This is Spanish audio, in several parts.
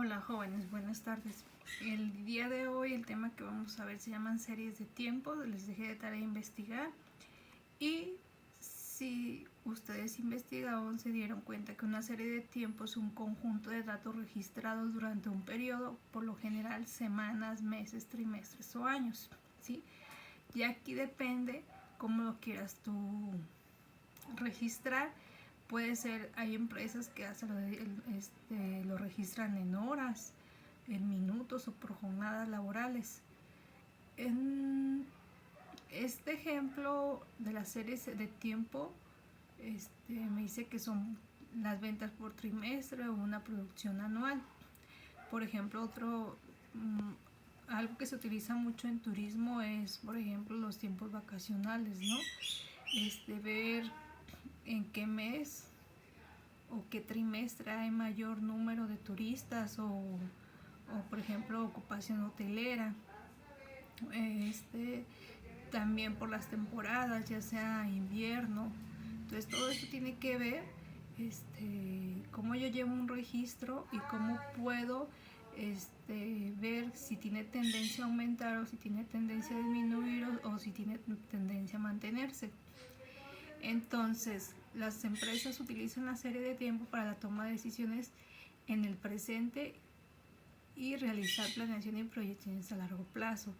Hola jóvenes, buenas tardes. El día de hoy el tema que vamos a ver se llaman series de tiempo. Les dejé de tarea investigar y si ustedes investigaron se dieron cuenta que una serie de tiempo es un conjunto de datos registrados durante un periodo, por lo general semanas, meses, trimestres o años, ¿sí? Y aquí depende cómo lo quieras tú registrar. Puede ser, hay empresas que hacen lo registran en horas, en minutos o por jornadas laborales. En este ejemplo de las series de tiempo, me dice que son las ventas por trimestre o una producción anual. Por ejemplo, algo que se utiliza mucho en turismo es, por ejemplo, los tiempos vacacionales, ¿no? Ver en qué mes o qué trimestre hay mayor número de turistas o por ejemplo ocupación hotelera. También por las temporadas, ya sea invierno. Entonces todo esto tiene que ver cómo yo llevo un registro y cómo puedo ver si tiene tendencia a aumentar o si tiene tendencia a disminuir o si tiene tendencia a mantenerse. Entonces, las empresas utilizan una serie de tiempo para la toma de decisiones en el presente y realizar planeación y proyecciones a largo plazo.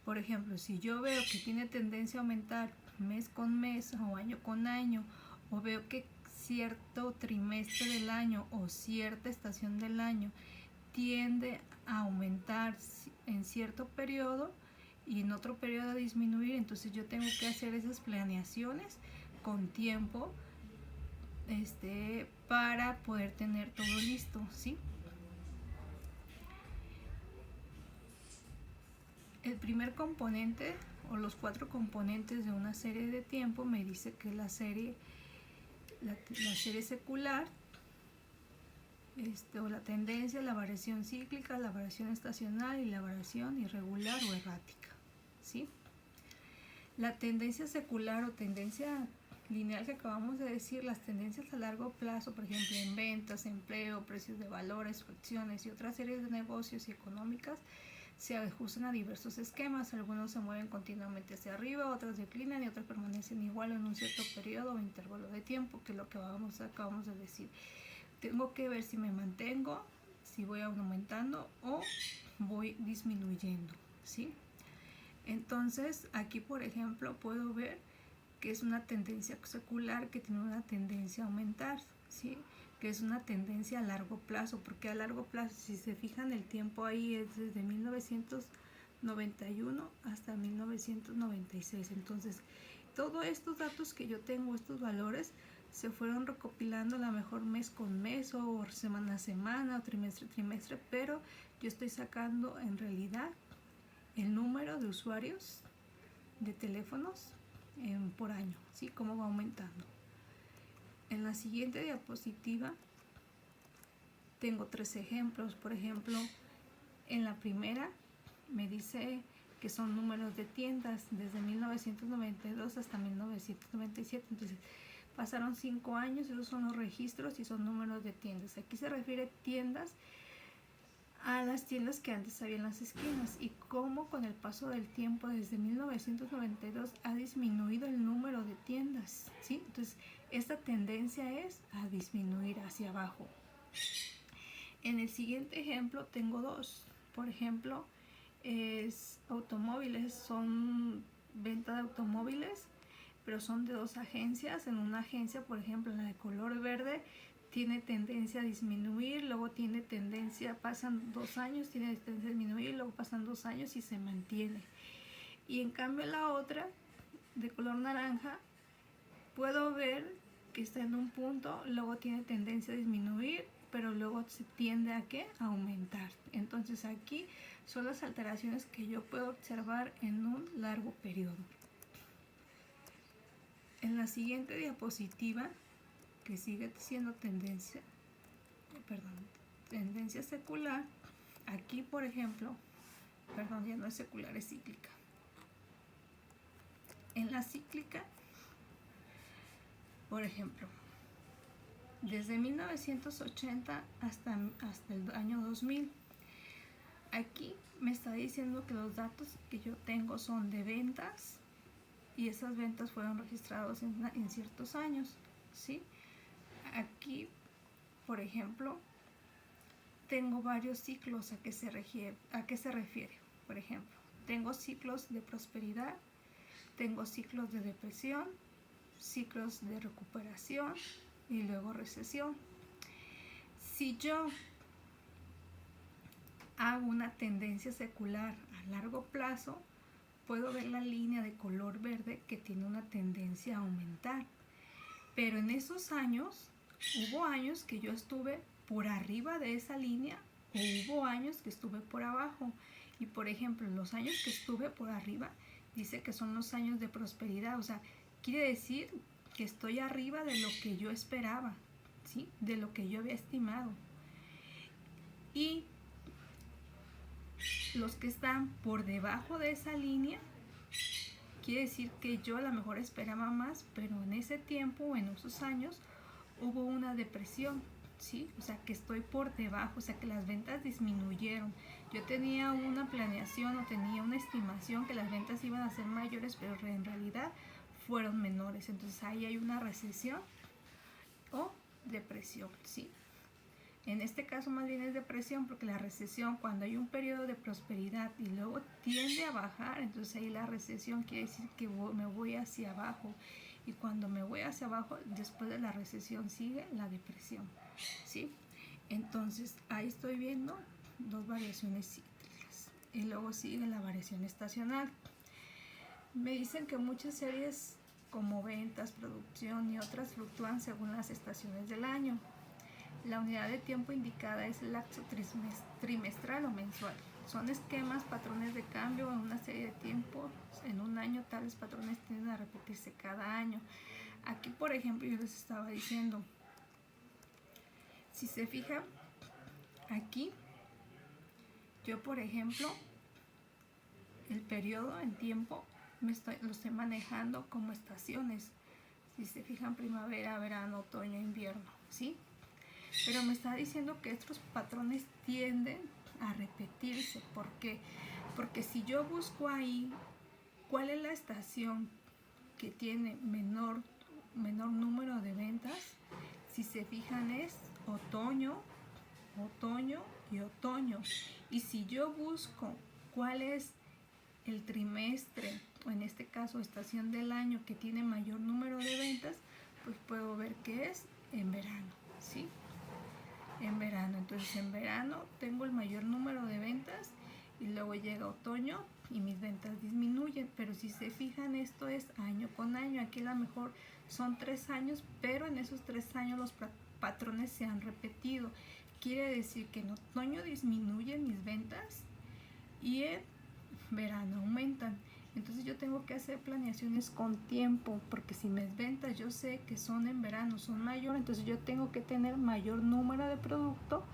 Por ejemplo, si yo veo que tiene tendencia a aumentar mes con mes o año con año, o veo que cierto trimestre del año o cierta estación del año tiende a aumentar en cierto periodo y en otro periodo a disminuir, entonces yo tengo que hacer esas planeaciones con tiempo para poder tener todo listo, ¿sí? El primer componente o los 4 componentes de una serie de tiempo me dice que la serie secular, o la tendencia, la variación cíclica, la variación estacional y la variación irregular o errática, ¿sí? La tendencia secular o tendencia lineal que acabamos de decir, las tendencias a largo plazo, por ejemplo en ventas, empleo, precios de valores, acciones y otras series de negocios y económicas, se ajustan a diversos esquemas. Algunos se mueven continuamente hacia arriba, otros declinan y otros permanecen igual en un cierto periodo o intervalo de tiempo, que es lo que acabamos de decir. Tengo que ver si me mantengo, si voy aumentando o voy disminuyendo, ¿sí? Entonces aquí por ejemplo puedo ver que es una tendencia secular que tiene una tendencia a aumentar, ¿sí? Que es una tendencia a largo plazo, porque a largo plazo, si se fijan, el tiempo ahí es desde 1991 hasta 1996. Entonces, todos estos datos que yo tengo, estos valores, se fueron recopilando a lo mejor mes con mes o semana a semana o trimestre a trimestre, pero yo estoy sacando en realidad el número de usuarios de teléfonos por año, ¿sí? Cómo va aumentando. En la siguiente diapositiva tengo 3 ejemplos. Por ejemplo, en la primera me dice que son números de tiendas desde 1992 hasta 1997. Entonces pasaron 5 años, esos son los registros y son números de tiendas. Aquí se refiere tiendas a las tiendas que antes había en las esquinas y cómo con el paso del tiempo desde 1992 ha disminuido el número de tiendas, ¿sí? Entonces esta tendencia es a disminuir hacia abajo. En el siguiente ejemplo tengo 2. Por ejemplo, es automóviles, son venta de automóviles, pero son de 2 agencias. En una agencia, por ejemplo, la de color verde, tiene tendencia a disminuir, luego tiene tendencia, pasan 2 años, tiene tendencia a disminuir, luego pasan 2 años y se mantiene. Y en cambio la otra, de color naranja, puedo ver que está en un punto, luego tiene tendencia a disminuir, pero luego se tiende a ¿qué? A aumentar. Entonces aquí son las alteraciones que yo puedo observar en un largo periodo. En la siguiente diapositiva, que sigue siendo tendencia secular, aquí por ejemplo, ya no es secular, es cíclica. En la cíclica, por ejemplo, desde 1980 hasta el año 2000. Aquí me está diciendo que los datos que yo tengo son de ventas y esas ventas fueron registradas en ciertos años, ¿sí? Aquí, por ejemplo, tengo varios ciclos. ¿A qué se refiere? Por ejemplo, tengo ciclos de prosperidad, tengo ciclos de depresión, ciclos de recuperación y luego recesión. Si yo hago una tendencia secular a largo plazo, puedo ver la línea de color verde que tiene una tendencia a aumentar. Pero en esos años, hubo años que yo estuve por arriba de esa línea o hubo años que estuve por abajo. Y por ejemplo, los años que estuve por arriba, dice que son los años de prosperidad. O sea, quiere decir que estoy arriba de lo que yo esperaba, ¿sí? De lo que yo había estimado. Y los que están por debajo de esa línea, quiere decir que yo a lo mejor esperaba más, pero en ese tiempo o en esos años hubo una depresión, ¿sí? O sea, que estoy por debajo, o sea, que las ventas disminuyeron. Yo tenía una planeación o tenía una estimación que las ventas iban a ser mayores, pero en realidad fueron menores. Entonces ahí hay una recesión o depresión, ¿sí? En este caso más bien es depresión, porque la recesión, cuando hay un periodo de prosperidad y luego tiende a bajar, entonces ahí la recesión quiere decir que me voy hacia abajo. Y cuando me voy hacia abajo, después de la recesión sigue la depresión, ¿sí? Entonces ahí estoy viendo dos variaciones cíclicas. Y luego sigue la variación estacional. Me dicen que muchas series como ventas, producción y otras fluctúan según las estaciones del año. La unidad de tiempo indicada es el lapso trimestral o mensual. Son esquemas, patrones de cambio en una serie de tiempos. En un año tales patrones tienden a repetirse cada año. Aquí, por ejemplo, yo les estaba diciendo, si se fijan, aquí, yo, por ejemplo, el periodo en tiempo lo estoy manejando como estaciones. Si se fijan, primavera, verano, otoño, invierno, ¿sí? Pero me está diciendo que estos patrones tienden a repetirse. ¿Por qué? Porque si yo busco ahí cuál es la estación que tiene menor número de ventas, si se fijan es otoño y otoño. Y si yo busco cuál es el trimestre, o en este caso estación del año que tiene mayor número de ventas, pues puedo ver que es en verano, ¿sí? En verano. Entonces en verano tengo el mayor número de ventas y luego llega otoño y mis ventas disminuyen. Pero si se fijan, esto es año con año. Aquí a lo mejor son 3 años, pero en esos 3 años los patrones se han repetido. Quiere decir que en otoño disminuyen mis ventas y en verano aumentan. Entonces yo tengo que hacer planeaciones con tiempo, porque si mis ventas yo sé que son en verano, son mayor, entonces yo tengo que tener mayor número de producto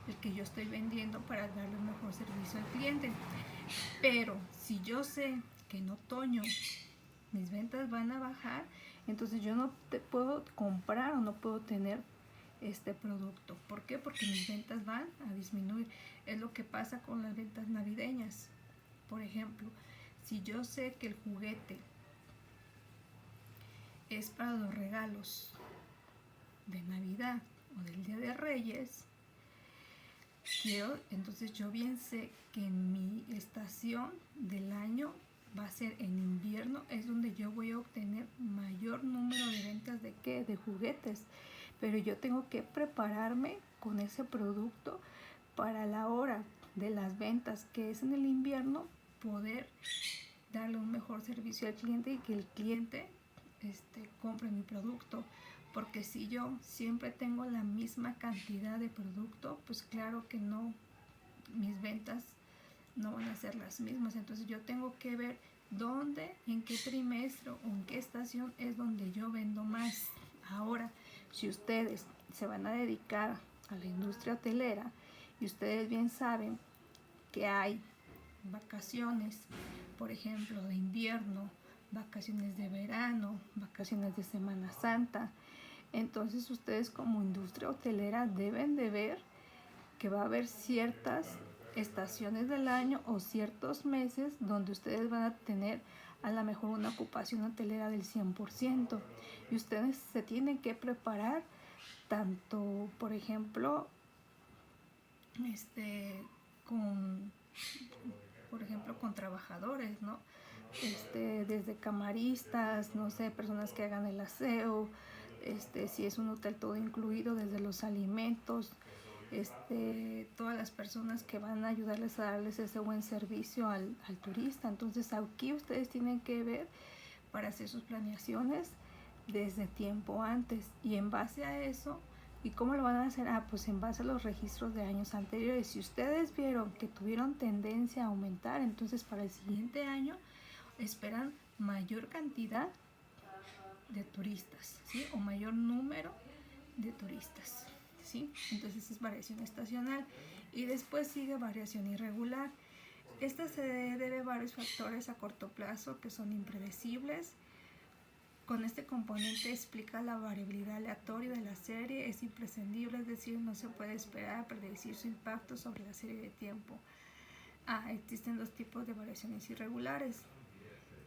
el que yo estoy vendiendo para darle un mejor servicio al cliente. Pero si yo sé que en otoño mis ventas van a bajar, entonces yo no te puedo comprar o no puedo tener este producto. ¿Por qué? Porque mis ventas van a disminuir. Es lo que pasa con las ventas navideñas. Por ejemplo, si yo sé que el juguete es para los regalos de Navidad o del Día de Reyes, entonces yo bien sé que en mi estación del año va a ser en invierno, es donde yo voy a obtener mayor número de ventas de ¿qué? De juguetes. Pero yo tengo que prepararme con ese producto para la hora de las ventas, que es en el invierno, poder darle un mejor servicio al cliente y que el cliente compre mi producto. Porque si yo siempre tengo la misma cantidad de producto, pues claro que no, mis ventas no van a ser las mismas. Entonces yo tengo que ver dónde, en qué trimestre o en qué estación es donde yo vendo más. Ahora, si ustedes se van a dedicar a la industria hotelera y ustedes bien saben que hay vacaciones, por ejemplo, de invierno, vacaciones de verano, vacaciones de Semana Santa, Entonces ustedes como industria hotelera deben de ver que va a haber ciertas estaciones del año o ciertos meses donde ustedes van a tener a lo mejor una ocupación hotelera del 100%, y ustedes se tienen que preparar tanto, por ejemplo, con, con trabajadores, ¿no? Desde camaristas, no sé, personas que hagan el aseo, si es un hotel todo incluido, desde los alimentos, todas las personas que van a ayudarles a darles ese buen servicio al turista. Entonces aquí ustedes tienen que ver para hacer sus planeaciones desde tiempo antes, y en base a eso. ¿Y cómo lo van a hacer? Pues en base a los registros de años anteriores. Si ustedes vieron que tuvieron tendencia a aumentar, entonces para el siguiente año esperan mayor cantidad de turistas, ¿sí? O mayor número de turistas, ¿sí? Entonces es variación estacional, y después sigue variación irregular. Esta se debe a varios factores a corto plazo que son impredecibles. Con este componente explica la variabilidad aleatoria de la serie, es imprescindible, es decir, no se puede esperar predecir su impacto sobre la serie de tiempo. Existen dos tipos de variaciones irregulares.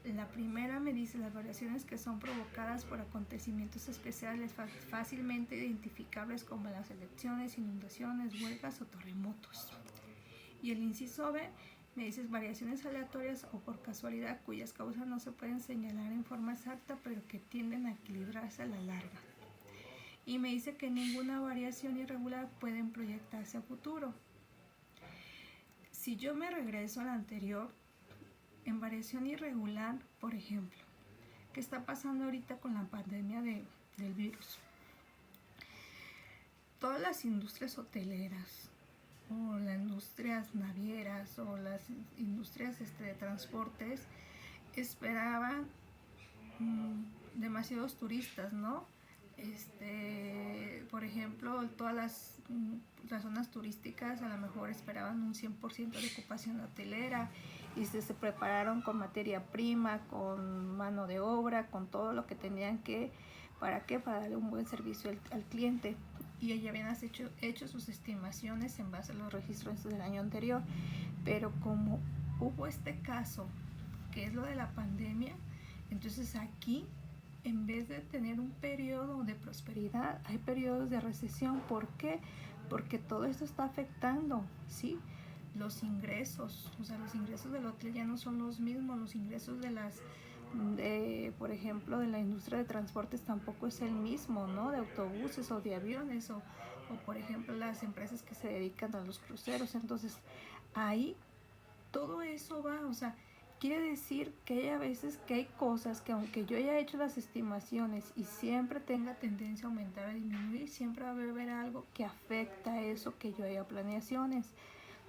La primera me dice las variaciones que son provocadas por acontecimientos especiales fácilmente identificables como las elecciones, inundaciones, huelgas o terremotos. Y el inciso B me dices variaciones aleatorias o por casualidad cuyas causas no se pueden señalar en forma exacta, pero que tienden a equilibrarse a la larga. Y me dice que ninguna variación irregular puede proyectarse a futuro. Si yo me regreso a la anterior, en variación irregular, por ejemplo, ¿qué está pasando ahorita con la pandemia del virus? Todas las industrias hoteleras, o las industrias navieras, o las industrias de transportes, esperaban demasiados turistas, ¿no? Por ejemplo, todas las zonas turísticas a lo mejor esperaban un 100% de ocupación hotelera, y se prepararon con materia prima, con mano de obra, con todo lo que tenían que, ¿para qué? Para darle un buen servicio al cliente. Y ya habían hecho sus estimaciones en base a los registros del año anterior. Pero como hubo este caso, que es lo de la pandemia, entonces aquí, en vez de tener un periodo de prosperidad, hay periodos de recesión. ¿Por qué? Porque todo esto está afectando, ¿sí?, los ingresos. O sea, los ingresos del hotel ya no son los mismos. Los ingresos por ejemplo, de la industria de transportes tampoco es el mismo, ¿no? De autobuses o de aviones, o por ejemplo las empresas que se dedican a los cruceros. Entonces ahí todo eso va, o sea, quiere decir que hay a veces que hay cosas que, aunque yo haya hecho las estimaciones y siempre tenga tendencia a aumentar o disminuir, siempre va a haber algo que afecta a eso que yo haya planeaciones.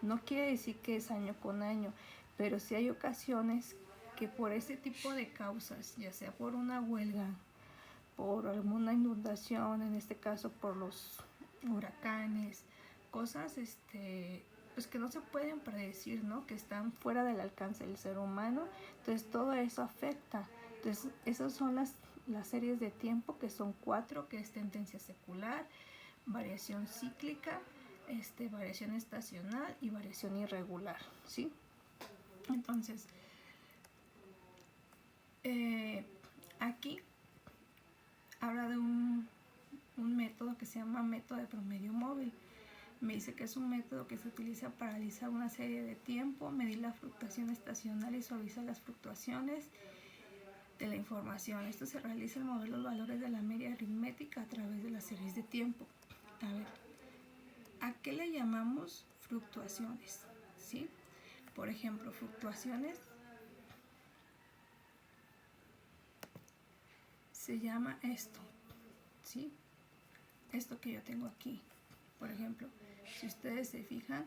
No quiere decir que es año con año, pero sí hay ocasiones que por ese tipo de causas, ya sea por una huelga, por alguna inundación, en este caso por los huracanes, cosas pues que no se pueden predecir, ¿no? Que están fuera del alcance del ser humano. Entonces todo eso afecta. Entonces esas son las series de tiempo, que son 4, que es tendencia secular, variación cíclica, variación estacional y variación irregular, ¿sí? Entonces aquí habla de un método que se llama método de promedio móvil. Me dice que es un método que se utiliza para analizar una serie de tiempo, medir la fluctuación estacional y suavizar las fluctuaciones de la información. Esto se realiza al mover los valores de la media aritmética a través de las series de tiempo. A ver, ¿a qué le llamamos fluctuaciones? ¿Sí? Por ejemplo, fluctuaciones se llama esto, ¿sí? Esto que yo tengo aquí. Por ejemplo, si ustedes se fijan,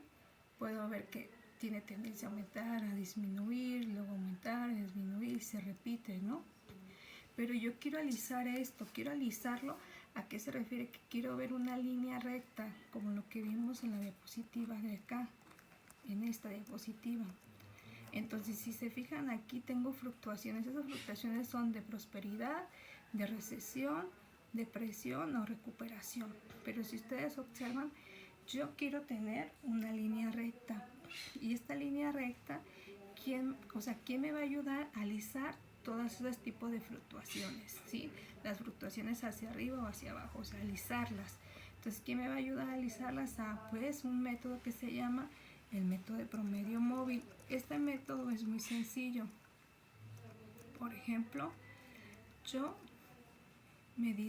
puedo ver que tiene tendencia a aumentar, a disminuir, luego aumentar, a disminuir, y se repite, ¿no? Pero yo quiero alisar esto, quiero alisarlo. ¿A qué se refiere? Que quiero ver una línea recta, como lo que vimos en la diapositiva de acá, en esta diapositiva. Entonces, si se fijan, aquí tengo fluctuaciones. Esas fluctuaciones son de prosperidad, de recesión depresión o recuperación. Pero si ustedes observan, yo quiero tener una línea recta, y esta línea recta, ¿quién me va a ayudar a alisar todos esos tipos de fluctuaciones? ¿Sí? Las fluctuaciones hacia arriba o hacia abajo, o sea, alisarlas. Entonces, ¿quién me va a ayudar a alisarlas? Pues un método que se llama el método de promedio móvil. Este método es muy sencillo. Por ejemplo, yo me dice